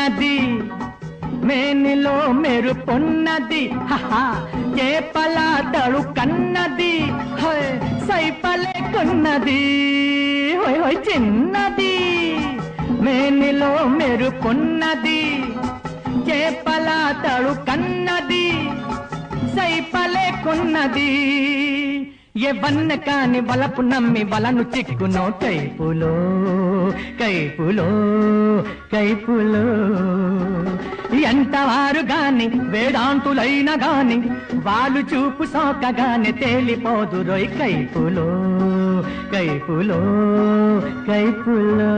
ఉన్నది మేనిలో మెరుపున్నది చేపల తడు కన్నది సైపలేకున్నది హోయ్ హోయ్ చిన్నది మేనిలో మెరుపున్నది చేపల తడు కన్నది సైపలేకున్నది ఎవన్న కాని వలపు నమ్మి వలను చిక్కునో కైపులో కైపులో కైపులో ఎంతవారు గాని వేదాంతులైన గాని వాళ్ళు చూపు సోకగానే తేలిపోదు రోయ్ కైపులో కైపులో కైపులో